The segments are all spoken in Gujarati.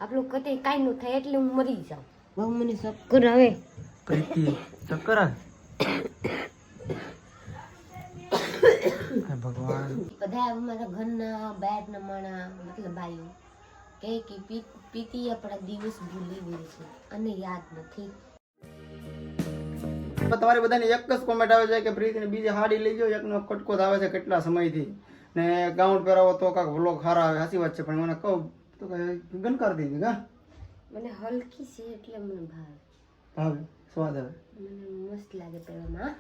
આપણું કતે કાંઈ ન થાય એટલે હું મરી જાઉં. બહુ મને ચક્કર આવે. પ્રીતિ ચક્કર આવે? ભગવાન. બધા અમારા ઘરના બહારના માણા મતલબ ભાઈઓ કે પીતી આપણા દિવસ ભૂલી ગઈ છે અને યાદ નથી. તમારી બધાની એક જ કોમેન્ટ આવે છે કે પ્રીતિને બીજી હાડી લઈ જાઓ, એકનો કટકો આવે છે કેટલા સમયથી ને ગાઉન પહેરાવો તો કાંક વ્લોગ સારા આવે. સાચી વાત છે, પણ મને કહું તો કઈ ગનકાર દીધી કા મને હલકી છે એટલે મને ભાવે સ્વાદ આવે, મને મસ્ત લાગે પહેરવામાં.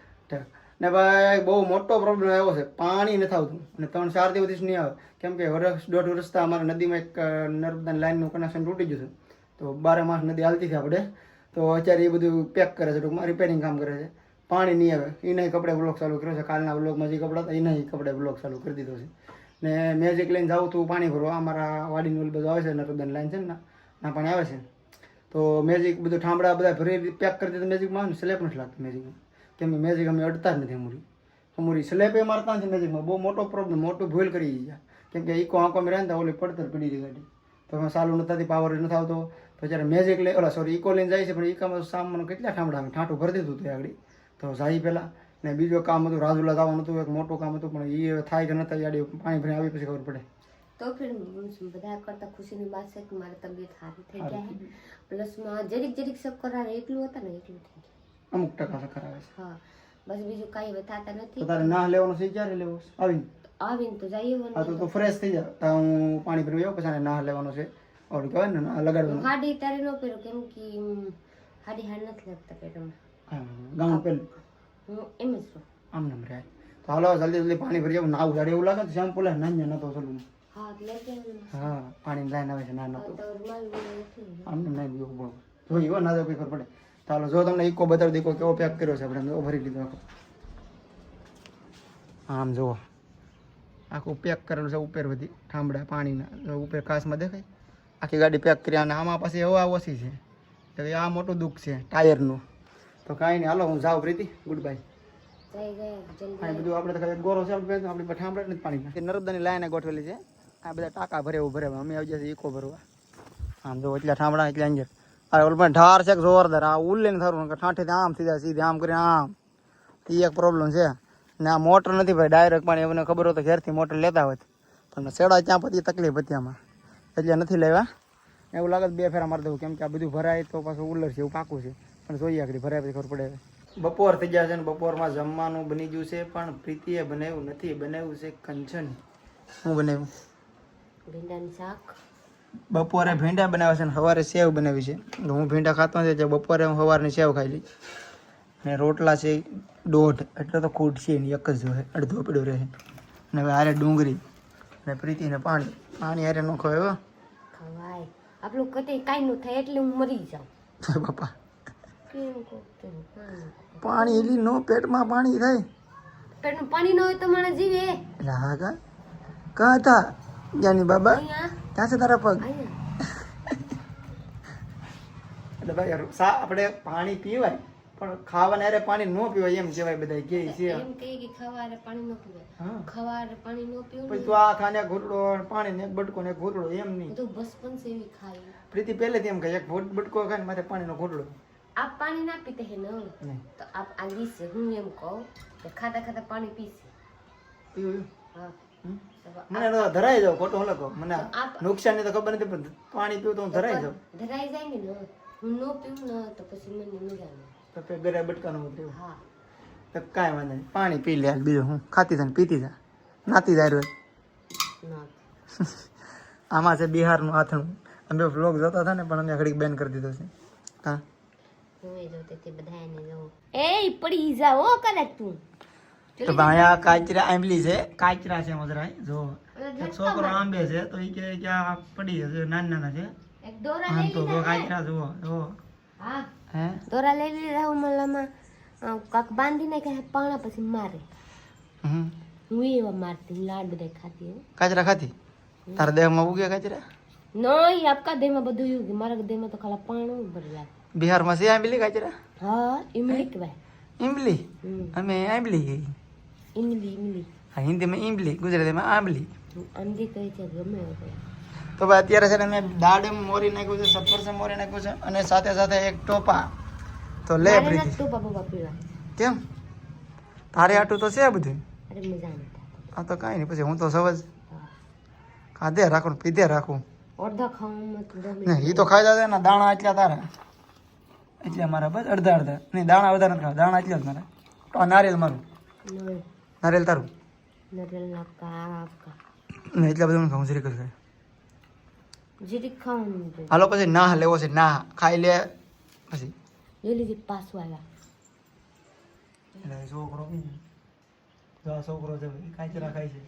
ને ભાઈ બહુ મોટો પ્રોબ્લેમ આવ્યો છે, પાણી નથી આવતું અને 3-4 દિવસથી નહીં આવે. કેમ કે વર્ષ 1.5 વર્ષથી અમારા નદીમાં એક નર્મદા લાઈનનું કનેક્શન તૂટી ગયું છે, તો 12 માસ નદી હાલતી હતી આપણે. તો અત્યારે એ બધું પેક કરે છે, ટૂંકમાં રિપેરિંગ કામ કરે છે. પાણી નહીં આવે, એના કપડે બ્લોક ચાલુ કર્યો છે. કાલના બ્લોકમાં જે કપડા હતા એના કપડે બ્લોક ચાલુ કરી દીધો છે. ને મેજિક લઈને જાઉં તું પાણી ભરવા, અમારા વાડીનું બધું આવે છે, નર્મદાની લાઈન છે ને ના પાણી આવે છે. તો મેજિક બધું ઠામડા બધા ભરી પેક કરી દીધું મેજિકમાં, ને સ્લેબ નથી લાગતું મેજિકમાં. કેમ કે મેજિક અમે અડતા જ નથી અમારી સ્લેબ એ મારતા નથી મેજિકમાં. બહુ મોટો પ્રોબ્લેમ, મોટું ભૂલ કરી ગયા. કેમ કે ઇકો આંકો મેં રહેતા ઓલી પડતર પડી ગઈ ગાડી, તો એમાં ચાલુ નથી, પાવર નથી આવતો. તો જ્યારે મેજિક લઈ ઇકો લઈને જાય છે, પણ ઇકામાં સામાન કેટલા ઠામડા અમે ઠાઠું ભરી દીધું હતું આગળ. તો જાય પહેલાં ને બીજું કામ હતું, રાજુલા જવાનું હતું, એક મોટું કામ હતું, પણ એ થાય કે નથી ગાડી પાણી ભરી આવી પછી ખબર પડે. તો ફિર બધા કરતા ખુશીની વાત છે કે મારી તબિયત સારી થઈ ગયા છે. પ્લસમાં જરીક ચક્કર આવે એટલું હતા ને એટલું થઈ ગયા. અમુક ટકા ચક્કર આવે છે. હા, બસ બીજું કાંઈ થતા નથી. તો તારે ના લેવાનું છે ક્યારે લેવો આવીને તો જઈએ. હા તો ફ્રેશ થઈ જાય તો હું પાણી પીવું જાઉં, પછી ના લેવાનું છે ઓર કહેવાય ને ના લગાડવાનું. હાડી તારે ન પહેરો કેમ કે હાડી હાડ નથી લાગતા પહેરવામાં. ગાઉન પહેલું હું એમ જ છું આમ નામ રહે. તો હાલો જલ્દી પાણી ભરી જાવ. નાવું જાડે એવું લાગે તો શેમ્પુ લે નાન્ય નતો ચલું. હા પાણી લાઈન આવે છે, ના નતો આમ નાઈ દીધું બહુ જોઈ ના જો કઈ ખબર પડે. ચાલો જો તમને ઇકો બતાવી દીકો કેવો પેક કર્યો છે આપણે, ભરી લીધો આખો. આમ જુઓ આખું પેક કરેલું છે, ઉપર બધી ઠામડા પાણીના ઉપર કાચમાં દેખાય. આખી ગાડી પેક કરી અને આમાં પાછી હવા ઓછી છે, તો આ મોટું દુઃખ છે ટાયરનું. તો કાંઈ નહીં, હાલો હું જાઉં પ્રીતિ, ગુડ બાય. બધું આપણે તો ગોરો છે આપણી પર ઠામડા નથી પાણી. નર્મદાની લાઈને ગોઠવેલી છે, આ બધા ટાંકા ભરે એવું ભરે. અમે આવી જશે ઇકો ભરવા. આમ જો એટલા ઠામડા એટલે અંજર. અરે ઓલ પણ ઢાર છે જોરદાર. આ ઉલ્લે ને થરું ઠાઠેથી આમ સીધા સીધે આમ કરીને આમ, એ એક પ્રોબ્લેમ છે. ને આ મોટર નથી ભાઈ, ડાયરેક્ટ પાણી. એમને ખબર હોય તો ઘેરથી મોટર લેતા હોય, પણ સેડા ત્યાં પછી તકલીફ હતી આમાં, એટલે નથી લેવા. એવું લાગે 2 ફેરા મારી દઉં, કેમ કે આ બધું ભરાય તો પાછું ઉલ્લર છે, એવું પાકું છે. પણ જોઈએ આગળ ભરાય પછી ખબર પડે. બપોર થઈ ગયા છે ને બપોરમાં જમવાનું બની ગયું છે, પણ પ્રીતિએ બનાવ્યું નથી. બનાવ્યું છે કંચન. શું બનાવ્યું? ભીંડાનું શાક. બપોરે ભીંડા બનાવે છે ને સવારે સેવ બનાવી છે. હું ભીંડા ખાતો નથી, બપોરે હું સવારની સેવ ખાઈ લઈ. અને રોટલા છે 1.5, એટલે તો ખૂટ છે એની એક જ હોય, અડધો પડ્યો રહે. અને હવે હારે ડુંગળી અને પ્રીતિને પાણી હારે ન ખવાય. ખવાય આપણું કતે કાંઈ ન થાય એટલે હું મરી જાઉં. બાપા પાણી એલી નો પેટમાં પાણી થાય. પેટમાં પાણી ન હોય તો મને જીવે. હા કા હતા જ્ઞાની બાબા ક્યાં છે તારા પગ? એટલે ભાઈ આપણે પાણી પીવાય, પણ ખાવાને અરે પાણી ન પીવાય એમ કહેવાય બધા કે છે. એમ કહે કે ખવારે પાણી ન પીવાય, ખવારે પાણી ન પીવું. પછી તું આ ખાને ઘૂંટડો પાણી ને એક બટકો ને એક ઘૂંટડો એમ નહીં. તો બચપન સે એવી ખાઈ. પ્રીતિ પહેલેથી એમ કહે એક બટકો ખાને માથે પાણીનો ઘૂંટડો. આપ પાણી ના પીતે હે ને તો આપ આ લીસે હું એમ કહું કે ખાતા ખાતા પાણી પીશે. પીવું? હા મને તો ધરાઈ જાવ, ખોટું હું લખો. મને નુકસાન ની તો ખબર નથી, પણ પાણી પીવું તો હું ધરાઈ જાઉં. ધરાઈ જાય ને હું ન પીવું ને તો પછી મને મજા આવે. તો પે ઘરે બટકાનું ઉતર્યું. હા તો કાંઈ વાંધો નહીં, પાણી પી લે. બીજું હું ખાતી થાય પીતી થાય, નાતી જાય રોજ. આમાં છે બિહારનું આથણું. અમે વ્લોગ જોતા હતા ને, પણ અમે ઘડીક બેન કરી દીધો છે. હા એ પડી જાઓ કદાચ તું. તો ભાઈ આ કાચરા આંબલી છે, કાચરા છે મજરાય. જો એક છોકરો આંબે છે, તો એ કે આ પડી છે, નાના છે. એક દોરા આમ લઈ તો લીધા. કાચરા જુઓ. હા હે દોરા લઈ લીધા. ઉમલામાં કાક બાંધીને કે પાણા પછી મારે. હું એવા મારતી લાડ બધા ખાતી. કાચરા ખાતી? તારા દેહમાં ઉગ્યા કાચરા? નહીં આપકા દેહમાં બધું એવું, મારા દેહમાં તો ખાલી પાણું ભરેલા. બિહારમાં છે આંબલી કાચરા? હા ઇમલી કહેવાય. ઇમલી? અમે આંબલી ગઈ. ઇમલી. હા, હિન્દીમાં ઇમલી, ગુજરાતીમાં આંબલી. આંબલી કહે છે ગમે તો ભાઈ અત્યારે છે ને મેં દાડમ મોરી નાખ્યું છે, સફરજન મોરી નાખ્યું છે અને સાથે સાથે એક ટોપા. તો લે મારે પ્રીતિ. નથી તો બાપા પીવા. કેમ તારે આટું તો છે બધું? અરે મજા નથી. આ તો કાંઈ નહીં, પછી હું તો સવજ ખાધે રાખું ને પીધે રાખું. અડધા ખાવામાં તો ને એ તો ખાઈ જશે ને, દાણા એટલા તારા એટલે મારા બસ અડધા અડધા નહીં, દાણા વધારે નથી ખાવા, દાણા એટલા જ મારા. તો આ નારિયેલ મારું, નારિયેલ તારું નરેલના કાપ ને એટલા બધા ખાવું જરીક જ ખાય. જીરીક ખાવાનું હાલો પછી ના લેવો છે, ના ખાઈ લે પછી લઈ લીધી પાછું આવ્યા. એટલે છોકરો જો આ છોકરો છે કાંઈ ખાય છે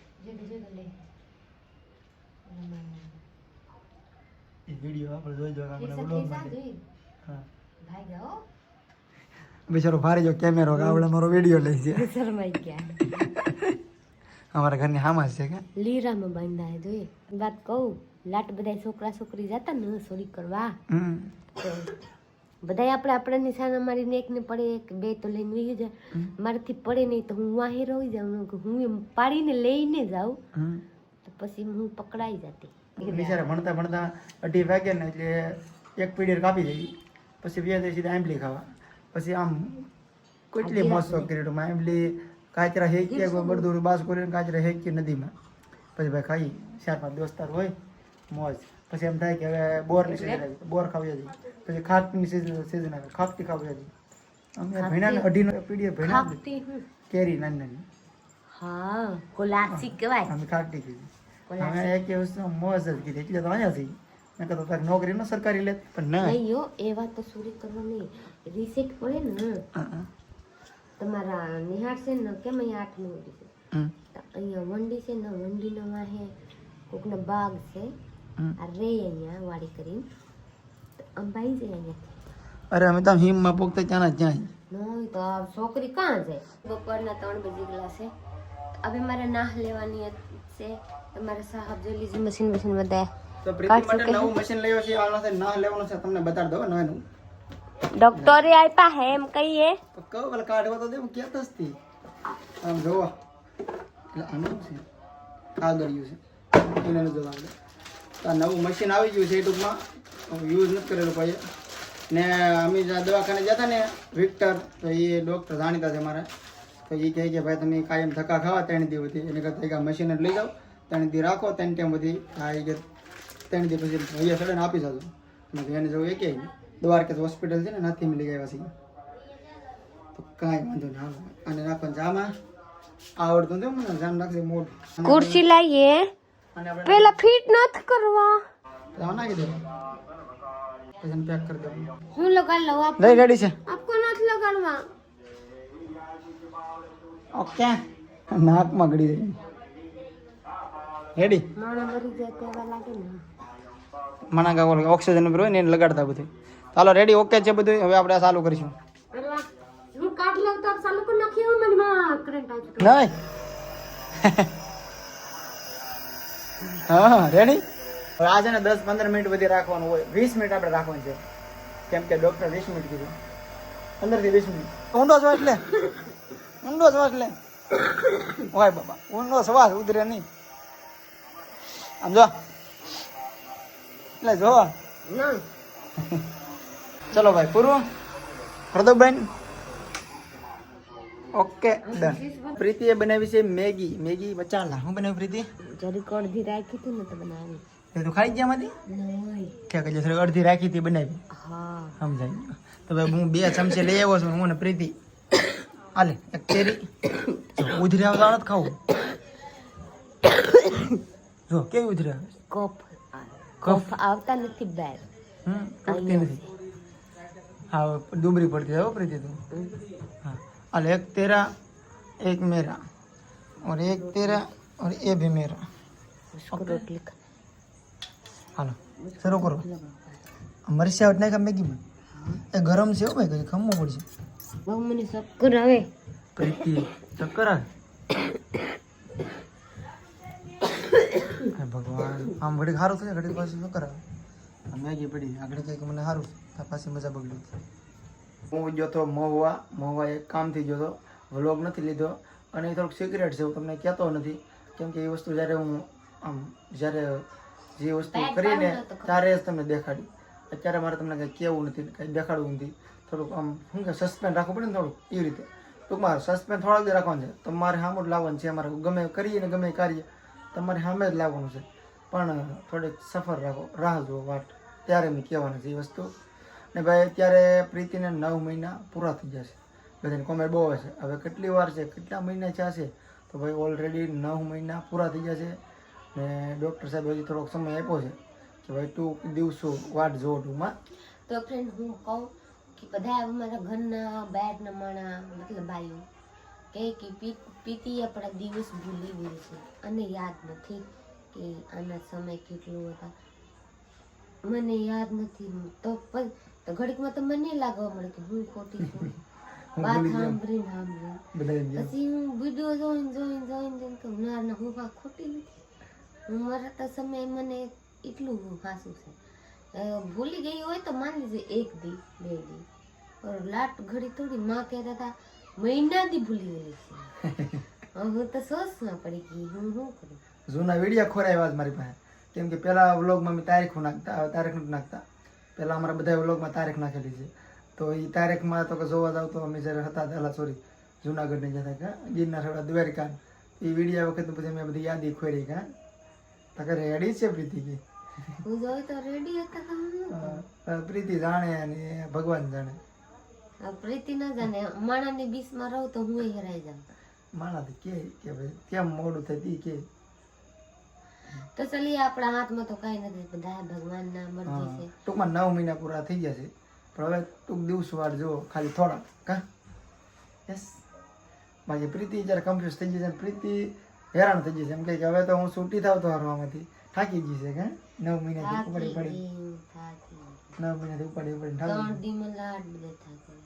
એ વિડીયો આપણે જોઈ જો આપણે બ્લોગ માટે. હા ભાઈ જાઓ બિચારો ભારે જો કેમેરો આપણે મારો વિડીયો લઈ છે. શરમાઈ ગયા. અમારા ઘરની હામાં છે કે લીરામાં બાંધા જોઈએ વાત કહું, લાટ બધા છોકરા છોકરી જતા ને સોરી કરવા તો બધા આપણે નિશાન મારીને એક ને પડે એક બે તો લઈને વહી જાય. મારાથી પડે નહીં તો હું વાહી રહી જાઉં, હું એમ પાડીને લઈને જાઉં તો પછી હું પકડાઈ જતી. બિચારા ભણતા ભણતા 2:30 વાગ્યા ને એટલે એક પીરિયડ કાપી દઈ, પછી બે સીધા આંબલી ખાવા. પછી આમ કેટલી મોજ શોખ કર્યો આંબલી કાચરા હેકી બળદુર બાસ કરીને કાચરા હેકી નદીમાં. પછી ભાઈ ખાઈ 4-5 દોસ્તાર હોય મોજ. પછી એમ થાય કે હવે બોરની સીઝન આવી, બોર ખાવી હતી. પછી ખાટની સીઝન આવે, ખાપટી ખાવી હતી. અમે ભીણાને 2.5 પીરિયડ ભીણા કેરી નાની નાની. હા કોલાસી કહેવાય. અમે ખાટી કીધી. અમે એક વસ્તુ મોજ જ કીધી એટલે તો અહીંયા થઈ. મેં કીધું તારી નોકરી ન સરકારી લે પણ ના નહીં હો, એ વાત તો સોરી કરવા નહીં. રીસેટ પડે ને તમારા નિહાળ છે ને કેમ અહીંયા 8 વંડી છે, તો અહીંયા વંડી છે ને વંડીના વાહે કોકના બાગ છે આ રે અહીંયા વાડી કરીને તો અંબાઈ જાય અહીંયા. અરે અમે તો હિમમાં પોગતા ત્યાં જ નહીં તો આ છોકરી કાં જાય? બપોરના 3 બજે ગયેલા છે. હવે મારે નાહ લેવાની છે. તમારા સાહેબ જોઈ લીધી મશીન બધા તો પ્રીતિ માટે નવું મશીન લેવો છે, આનો છે ના લેવાનો છે, તમને બતાડ દો નવું. ડોક્ટરે આપ્યા હે એમ કહીએ તો કહો પેલા કાઢવા તો દે, હું કહેતો જ હતી. આમ જોવા એટલે આનું છે કાગળિયું છે એને જોવા દે. તો આ નવું મશીન આવી ગયું છે, ટૂંકમાં યુઝ નથી કરેલું ભાઈ. ને અમે જ્યાં દવાખાને જતા ને વિક્ટર, તો એ ડૉક્ટર જાણીતા છે મારા. તો એ કહે કે ભાઈ તમે કાયમ ધક્કા ખાવા 3 દી બધી, એને કરતા એક મશીન જ લઈ જાઓ, 3 દી રાખો, 3 ટાઈમ બધી આ એ કે 3 દી પછી અહીંયા સડન આપી જાજો. એને જવું એ કે દ્વારકા હોસ્પિટલ છે ને નાથી મળી ગયા છીએ. તો કાંઈ વાંધો ના આવે. અને નાખવાનું જામાં આવડતું હતું મને જામ નાખશે મોઢું. कुर्सी लाइए અને આપણે पहला फिट नथ करवा જામ નાખી દેવું પછી પેક કરી દેવું. હું લગા લો આપ લઈ રેડી છે? आपको नथ लगाड़वा ઓકે નાકમાં ગળી દે રેડી. માણા મરી જાય તેવા લાગે ને. મના કા ઓક્સિજન ઉપર હોય ને એને લગાડતા બધું. ચાલો રેડી ઓકે છે બધું. હવે આપણે આ ચાલુ કરીશું. પેલા હું કાટ લઉં તો ચાલુ કરી નાખ્યું મને માં કરંટ આવી નહીં હા રેડી. હવે આ છે ને 10-15 મિનિટ બધી રાખવાનું હોય, 20 મિનિટ આપણે રાખવાનું છે, કેમ કે ડૉક્ટર 20 મિનિટ કીધું. 15 થી 20 મિનિટ ઊંડો શ્વાસ લે, ઊંડો શ્વાસ લે. ઓય બાબા ઊંડો શ્વાસ ઉતરે નહીં. આમ જો એટલે જો. ના ચલો ભાઈ પૂરું પ્રદોબેન. Okay done. પ્રીતિએ બનાવી છે મેગી. મેગી બચાલા હું બનાવી પ્રીતિ? જરી અડધી રાખી હતી ને તો બનાવી. એ તું ખાઈ ગયા માંથી નહીં કે કજો થોડી અડધી રાખી હતી બનાવી. હા સમજાય. તો ભાઈ હું 2 ચમચી લઈ આવ્યો છું, હું ને પ્રીતિ. આલે એક કેરી ઉધરી આવતા નથી ખાવું. જો કેવી ઉધરી આવે. કફ આવતા નથી બહાર. ઉઠતી નથી. હા ડુંગળી પડતી હો પ્રીતિ તું. हाँ अल एक तेरा एक मेरा और एक तेरा और ये भी मेरा. उसको रोटली खा हालो शुरू करो. मरचा उठने का मैगी में ये गरम से हो भाई कहीं खमो पड़ से બહુ મને શક્કર આવે. प्रीति चक्कर आ भगवान आम घड़ी हारू थे घड़ी पास चक्कर आ मैगी पड़ी આગળ કઈક મને હારું તા પાછી મજા બગડી. હું ગયો તો મહુવા એક કામથી ગયો તો, વ્લોગ નથી લીધો અને એ થોડુંક સિક્રેટ છે, હું તમને કહેતો નથી કેમ કે એ વસ્તુ જ્યારે હું આમ જ્યારે જે વસ્તુ કરીને ત્યારે જ તમને દેખાડી. અત્યારે મારે તમને કંઈ કહેવું નથી, કંઈ દેખાડવું નથી. થોડુંક આમ શું કે સસ્પેન્સ રાખવું પડે ને થોડુંક એવી રીતે. ટૂંકમાં સસ્પેન્સ થોડાક જ રાખવાનું છે. તમારે સામે જ લાવવાનું છે. અમારે ગમે કરીએ ને ગમે કાર્ય તમારે સામે જ લાવવાનું છે. પણ થોડીક સફર રાખો, રાહ જુઓ, વાટ ત્યારે મેં કહેવાનું છે એ વસ્તુ. ને ભાઈ અત્યારે પ્રીતિને 9 મહિના પૂરા થઈ જશે. બધાને કોમેન્ટ બહુ હશે હવે કેટલી વાર છે, કેટલા મહિના થયા. તો ભાઈ ઓલરેડી 9 મહિના પૂરા થઈ જશે. ને ડૉક્ટર સાહેબ હજી થોડોક સમય આપ્યો છે કે ભાઈ ટૂંક દિવસો વાટ જોવો ટૂંકમાં. તો ફ્રેન્ડ હું કહું કે બધા અમારા ઘરના બહારના માણા મતલબ ભાઈઓ કે પીતી આપણા દિવસ ભૂલી ગઈ છે અને યાદ નથી કે આના સમય કેટલો હતા. મને યાદ નથી તો ઘડીકમાં તો મને લાગવા મળે કે હું ખોટી છું. વાત સાંભળીને પછી હું વિડીયો જોઈને તો ના હું ખોટી નથી. હું મરતા સમયે મને એટલું હાસું છે. ભૂલી ગઈ હોય તો માની લેજે 1 દી 2 દી, પણ લાટ ઘડી થોડી માં કહેતા હતા મહિનાથી ભૂલી ગયેલી છે. હું તો સોચમાં પડી ગઈ હું શું કરું. જૂના વિડીયો ખોરાવ્યા જ મારી પાસે. કેમ કે પેલા વ્લોગમાં મેં તારીખો નાખતા, હવે તારીખ નથી નાખતા. પેલા અમારા બધા વ્લોગમાં તારીખ નાખેલી છે. તો એ તારીખમાં તો કે જોવા જાવ તો અમે જ્યારે હતા પહેલા સોરી જુનાગઢની જતા કા ગિરનાર દ્વારકા એ વિડીયો વખત પછી મેં બધી યાદી ખોરી કા તકે રેડી છે પ્રીતિ કે હું જોઈ તો રેડી હતા. પ્રીતિ જાણે અને ભગવાન જાણે. પ્રીતિ ન જાણે. માણાની બીસમાં રહું તો હું હેરાઈ જાઉં. માણાથી કે ભાઈ કેમ મોડું થઈ કે તો ચલીએ આપણા હાથમાં તો કઈ નથી, બધા ભગવાનના મરજી છે. ટૂંકમાં 9 મહિના પૂરા થઈ ગયા છે. પણ હવે ટૂંક દિવસ વાર જો ખાલી થોડા કા યસ. બાકી પ્રીતિ જ્યારે કન્ફ્યુઝ થઈ જશે, પ્રીતિ હેરાન થઈ જશે. એમ કે હવે તો હું છૂટી થાવ તો હારવામાંથી થાકી ગઈ છે કે 9 મહિનાથી ઉપાડી 9 મહિનાથી ઉપાડી 3 દી લાડ બધે થાકી.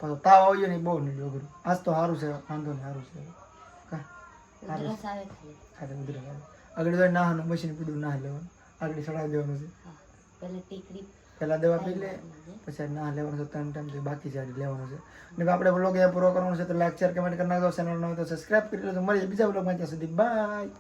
પછી તાવ આવ્યો ને બહુ નહીં ડોગરું. આજ તો સારું છે, વાંધો નહીં, સારું છે કા. ઉધરસ આવે ખાલી ઉધરસ આવે. આગળ તો નાહવાનું મશીન પીડું નાહ લેવાનું, આગળ ચડાવી દેવાનું છે. પહેલા ટીકડી પહેલા દવા પી લે પછી નાહ લેવાનું છે. 3 ટાઈમ બાકી છે લેવાનું છે. અને આપણે બ્લોગ એ પૂરો કરવાનો છે. તો લાઈક શેર કમેન્ટ કરી નાખજો. ચેનલ ન હોય તો સબસ્ક્રાઇબ કરી લેજો. મળીએ બીજા બ્લોગમાં. ત્યાં સુધી બાય.